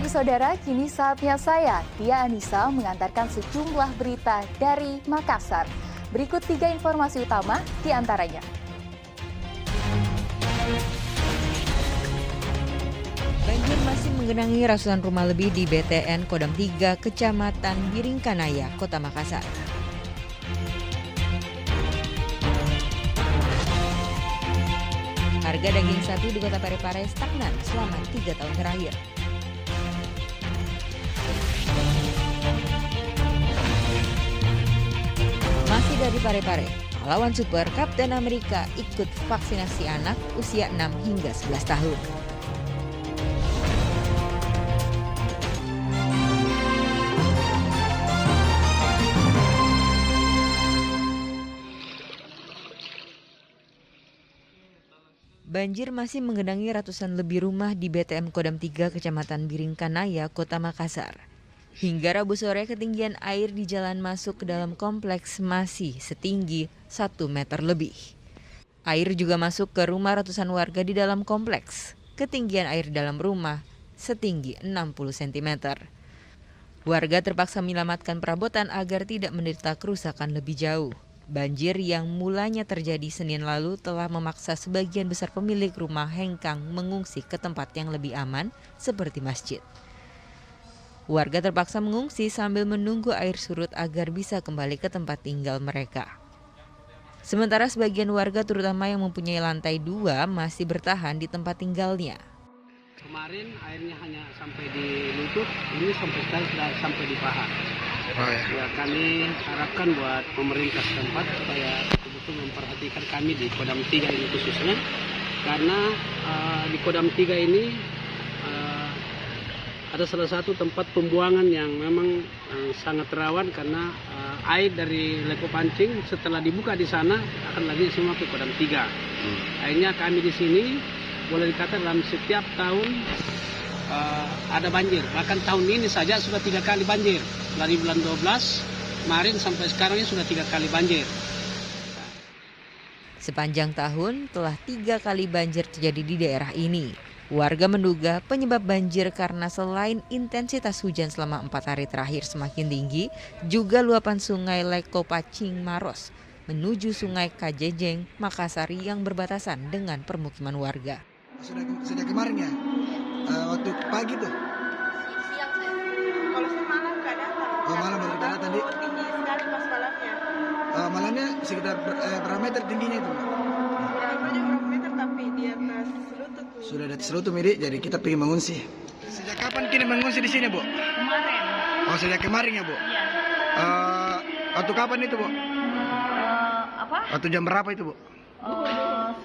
pagi saudara, kini saatnya saya, Tia Anissa, mengantarkan sejumlah berita dari Makassar. Berikut 3 informasi utama di antaranya. Banjir masih menggenangi ratusan rumah lebih di BTN Kodam 3, Kecamatan Biringkanaya, Kota Makassar. Harga daging sapi di Kota Parepare stagnan selama 3 tahun terakhir. Masih dari Parepare, pahlawan super Kapten Amerika ikut vaksinasi anak usia 6 hingga 11 tahun. Banjir masih menggenangi ratusan lebih rumah di BTM Kodam 3 Kecamatan Biringkanaya, Kota Makassar. Hingga Rabu sore ketinggian air di jalan masuk ke dalam kompleks masih setinggi 1 meter lebih. Air juga masuk ke rumah ratusan warga di dalam kompleks. Ketinggian air dalam rumah setinggi 60 cm. Warga terpaksa menyelamatkan perabotan agar tidak menderita kerusakan lebih jauh. Banjir yang mulanya terjadi Senin lalu telah memaksa sebagian besar pemilik rumah hengkang mengungsi ke tempat yang lebih aman seperti masjid. Warga terpaksa mengungsi sambil menunggu air surut agar bisa kembali ke tempat tinggal mereka. Sementara sebagian warga terutama yang mempunyai lantai 2 masih bertahan di tempat tinggalnya. Kemarin airnya hanya sampai di lutut, ini sampai sekarang sudah sampai di paha. Ya, kami harapkan buat pemerintah setempat supaya betul-betul memperhatikan kami di Kodam 3 ini khususnya, karena di Kodam 3 ini ada salah satu tempat pembuangan yang memang sangat rawan karena air dari Leko Pancing setelah dibuka di sana akan lagi semua ke Kodam 3. Akhirnya kami di sini boleh dikatakan dalam setiap tahun ada banjir. Bahkan tahun ini saja sudah 3 kali banjir. Dari bulan 12 kemarin sampai sekarang ini sudah 3 kali banjir. Sepanjang tahun telah 3 kali banjir terjadi di daerah ini. Warga menduga penyebab banjir karena selain intensitas hujan selama 4 hari terakhir semakin tinggi, juga luapan sungai Leko Pancing Maros menuju sungai Kajejeng, Makassar yang berbatasan dengan permukiman warga. Sejak kemarin ya, waktu pagi tuh. Siang saya. Kalau semalam nggak datang. Oh, malam baru datang tadi. Tinggi sekali pas malamnya. Malamnya sekitar berapa meter tingginya itu? Berapa meter tapi di atas lutut. Sudah di atas lutut, Miri, jadi kita pergi mengungsi. Sejak kapan kini mengungsi di sini, Bu? Kemarin. Oh, sejak kemarin ya, Bu? Iya. Waktu kapan itu, Bu? Apa? Waktu jam berapa itu, Bu?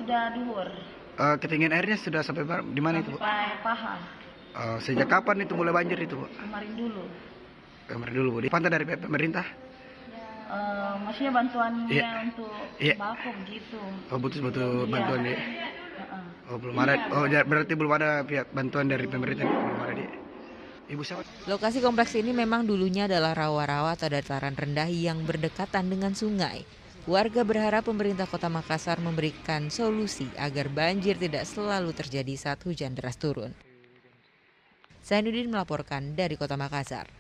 Sudah duhur. Ketinggian airnya sudah sampai di mana itu, Bu? Sampai paha. Sejak kapan itu mulai banjir itu, Bu? Kemarin dulu. Kemarin dulu, Bu. Dipantau dari pemerintah? Maksudnya bantuannya untuk Iya. sembako gitu. Oh, butuh bantuan ya? Oh, belum ada. Oh, berarti belum ada pihak bantuan dari pemerintah, belum ada dia. Ibu siapa? Lokasi kompleks ini memang dulunya adalah rawa-rawa atau dataran rendah yang berdekatan dengan sungai. Warga berharap pemerintah Kota Makassar memberikan solusi agar banjir tidak selalu terjadi saat hujan deras turun. Zainuddin melaporkan dari Kota Makassar.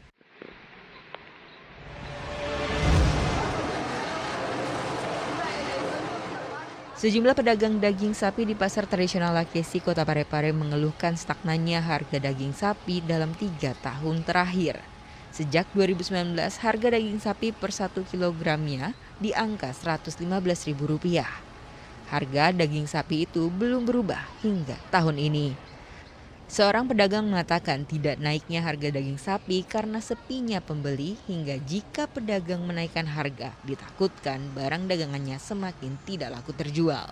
Sejumlah pedagang daging sapi di pasar tradisional Lakesi, Kota Parepare mengeluhkan stagnannya harga daging sapi dalam 3 tahun terakhir. Sejak 2019, harga daging sapi per 1 kilogramnya di angka Rp115.000. Harga daging sapi itu belum berubah hingga tahun ini. Seorang pedagang mengatakan tidak naiknya harga daging sapi karena sepinya pembeli hingga jika pedagang menaikkan harga, ditakutkan barang dagangannya semakin tidak laku terjual.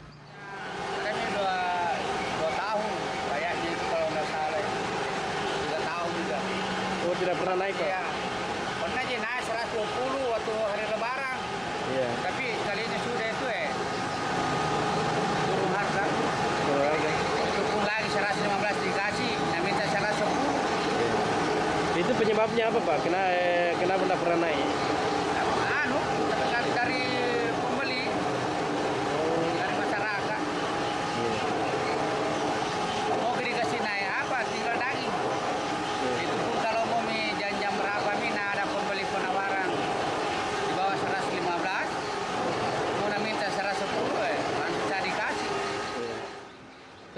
Ini 2 tahun kayaknya itu kalau nggak salah. 3 tahun juga. Oh, tidak pernah naik, Pak? Iya. Pernah aja naik 120 waktu hari lebaran. Iya. Tapi kali ini sudah itu turun harga. Turun lagi 115 dikasih. Yang minta 110. Itu penyebabnya apa, Pak? Kenapa tidak pernah naik? Dari pembeli, dari masyarakat. Mau dikasih naik apa? Tinggal daging. Itu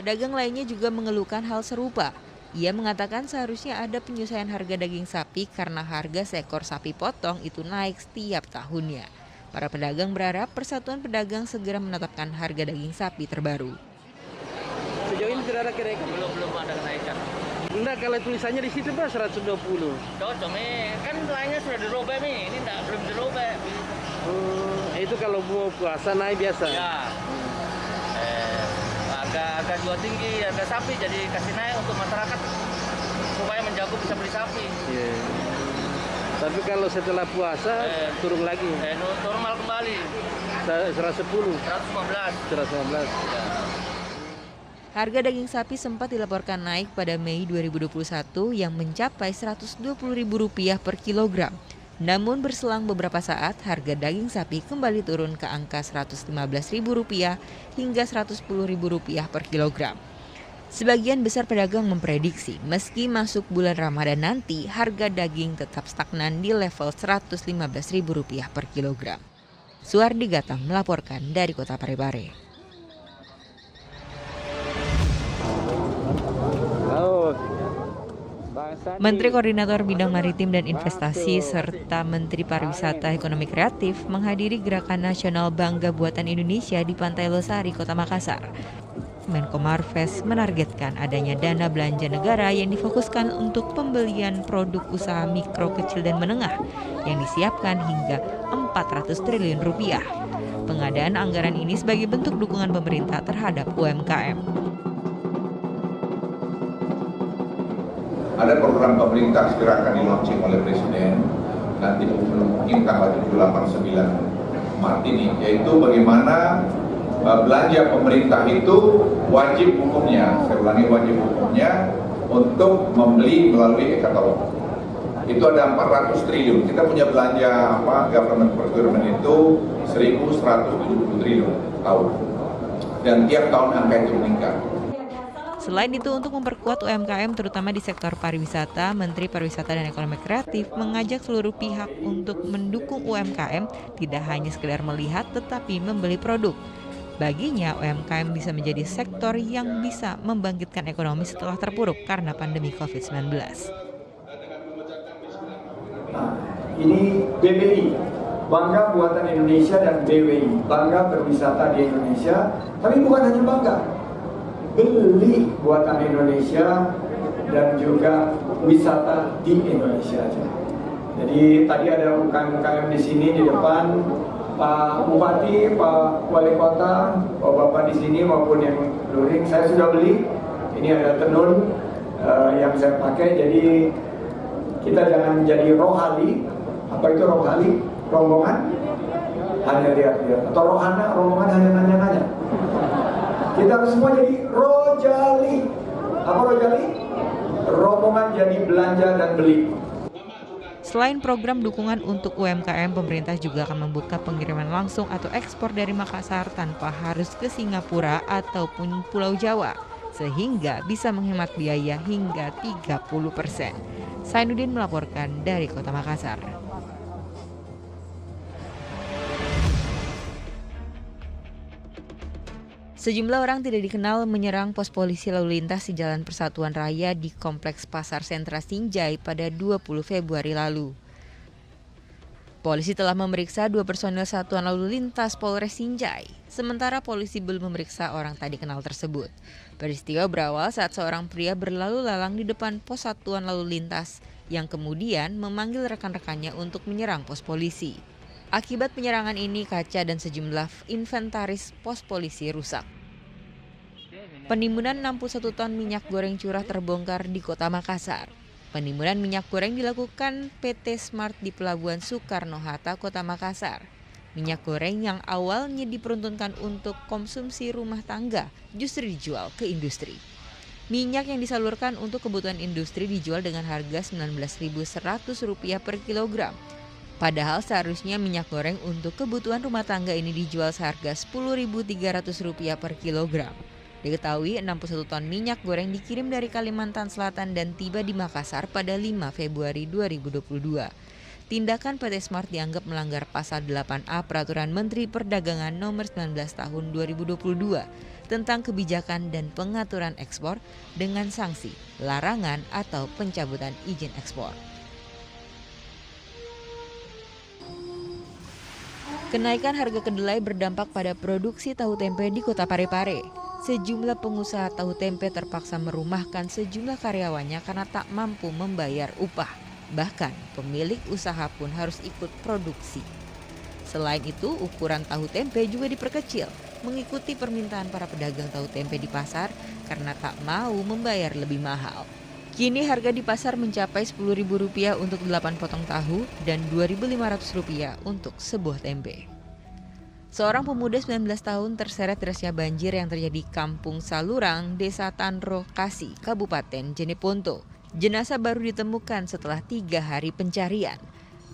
Pedagang lainnya juga mengeluhkan hal serupa. Ia mengatakan seharusnya ada penyesuaian harga daging sapi karena harga seekor sapi potong itu naik setiap tahunnya. Para pedagang berharap Persatuan Pedagang segera menetapkan harga daging sapi terbaru. Sejauh ini tidak ada kenaikan? Belum ada kenaikan. Enggak, kalau tulisannya di situ Pak 120. Cocok nih, kan lainnya sudah dirobek nih, ini belum dirobek. Itu kalau mau puasa naik biasa? Ya, agak jual tinggi, harga sapi jadi kasih naik untuk masyarakat supaya menjago bisa beli sapi. Yeah. Tapi kalau setelah puasa turun lagi? Normal kembali. 110? 115. Ya. Harga daging sapi sempat dilaporkan naik pada Mei 2021 yang mencapai Rp120.000 per kilogram. Namun berselang beberapa saat, harga daging sapi kembali turun ke angka Rp115.000 hingga Rp110.000 per kilogram. Sebagian besar pedagang memprediksi meski masuk bulan Ramadan nanti, harga daging tetap stagnan di level Rp115.000 per kilogram. Suardi Gatang melaporkan dari Kota Parepare. Menteri Koordinator Bidang Maritim dan Investasi serta Menteri Pariwisata Ekonomi Kreatif menghadiri Gerakan Nasional Bangga Buatan Indonesia di Pantai Losari, Kota Makassar. Menko Marves menargetkan adanya dana belanja negara yang difokuskan untuk pembelian produk usaha mikro, kecil, dan menengah yang disiapkan hingga Rp400 triliun. Pengadaan anggaran ini sebagai bentuk dukungan pemerintah terhadap UMKM. Ada program pemerintah segera akan di-launching oleh Presiden nanti mungkin tanggal 7, 8, 9 Maret ini, yaitu bagaimana belanja pemerintah itu wajib hukumnya, saya ulangi wajib hukumnya untuk membeli melalui e-katalog. Itu ada 400 triliun. Kita punya belanja government procurement itu 1.170 triliun tahun. Dan tiap tahun angka itu meningkat. Selain itu, untuk memperkuat UMKM terutama di sektor pariwisata, Menteri Pariwisata dan Ekonomi Kreatif mengajak seluruh pihak untuk mendukung UMKM tidak hanya sekedar melihat tetapi membeli produk. Baginya, UMKM bisa menjadi sektor yang bisa membangkitkan ekonomi setelah terpuruk karena pandemi COVID-19. Nah, ini BBI, Bangga Buatan Indonesia, dan BWI, Bangga Berwisata di Indonesia. Tapi bukan hanya bangga, beli buatan Indonesia dan juga wisata di Indonesia aja. Jadi tadi ada UKM di sini di depan, Pak Bupati, Pak Wali Kota, Bapak di sini maupun yang luring, saya sudah beli. Ini ada tenun yang saya pakai. Jadi kita jangan jadi rohali. Apa itu rohali? Rombongan hanya lihat-lihat, atau rohana, rombongan hanya nanya-nanya. Kita harus semua jadi rojali. Apa rojali? Rombongan jadi belanja dan beli. Selain program dukungan untuk UMKM, pemerintah juga akan membuka pengiriman langsung atau ekspor dari Makassar tanpa harus ke Singapura ataupun Pulau Jawa, sehingga bisa menghemat biaya hingga 30%. Sainuddin melaporkan dari Kota Makassar. Sejumlah orang tidak dikenal menyerang pos polisi lalu lintas di Jalan Persatuan Raya di Kompleks Pasar Sentra Sinjai pada 20 Februari lalu. Polisi telah memeriksa 2 personil Satuan Lalu Lintas Polres Sinjai, sementara polisi belum memeriksa orang tak dikenal tersebut. Peristiwa berawal saat seorang pria berlalu lalang di depan pos Satuan Lalu Lintas yang kemudian memanggil rekan-rekannya untuk menyerang pos polisi. Akibat penyerangan ini, kaca dan sejumlah inventaris pos polisi rusak. Penimbunan 61 ton minyak goreng curah terbongkar di Kota Makassar. Penimbunan minyak goreng dilakukan PT Smart di Pelabuhan Soekarno-Hatta, Kota Makassar. Minyak goreng yang awalnya diperuntukkan untuk konsumsi rumah tangga justru dijual ke industri. Minyak yang disalurkan untuk kebutuhan industri dijual dengan harga Rp19.100 per kilogram. Padahal seharusnya minyak goreng untuk kebutuhan rumah tangga ini dijual seharga Rp10.300 per kilogram. Diketahui 61 ton minyak goreng dikirim dari Kalimantan Selatan dan tiba di Makassar pada 5 Februari 2022. Tindakan PT Smart dianggap melanggar pasal 8A Peraturan Menteri Perdagangan Nomor 19 Tahun 2022 tentang kebijakan dan pengaturan ekspor dengan sanksi, larangan atau pencabutan izin ekspor. Kenaikan harga kedelai berdampak pada produksi tahu tempe di Kota Parepare. Sejumlah pengusaha tahu tempe terpaksa merumahkan sejumlah karyawannya karena tak mampu membayar upah. Bahkan pemilik usaha pun harus ikut produksi. Selain itu, ukuran tahu tempe juga diperkecil, mengikuti permintaan para pedagang tahu tempe di pasar karena tak mau membayar lebih mahal. Kini harga di pasar mencapai Rp10.000 untuk 8 potong tahu dan Rp2.500 untuk sebuah tempe. Seorang pemuda 19 tahun terseret derasnya banjir yang terjadi di Kampung Salurang, Desa Tanro Kasi, Kabupaten Jeneponto. Jenazah baru ditemukan setelah 3 hari pencarian.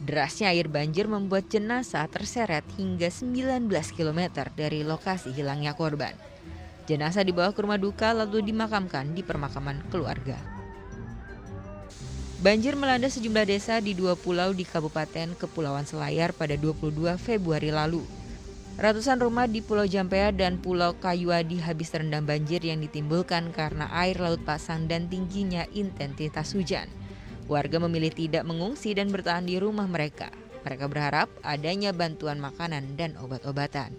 Derasnya air banjir membuat jenazah terseret hingga 19 km dari lokasi hilangnya korban. Jenazah dibawa ke rumah duka lalu dimakamkan di permakaman keluarga. Banjir melanda sejumlah desa di 2 pulau di Kabupaten Kepulauan Selayar pada 22 Februari lalu. Ratusan rumah di Pulau Jampea dan Pulau Kayuadi habis terendam banjir yang ditimbulkan karena air laut pasang dan tingginya intensitas hujan. Warga memilih tidak mengungsi dan bertahan di rumah mereka. Mereka berharap adanya bantuan makanan dan obat-obatan.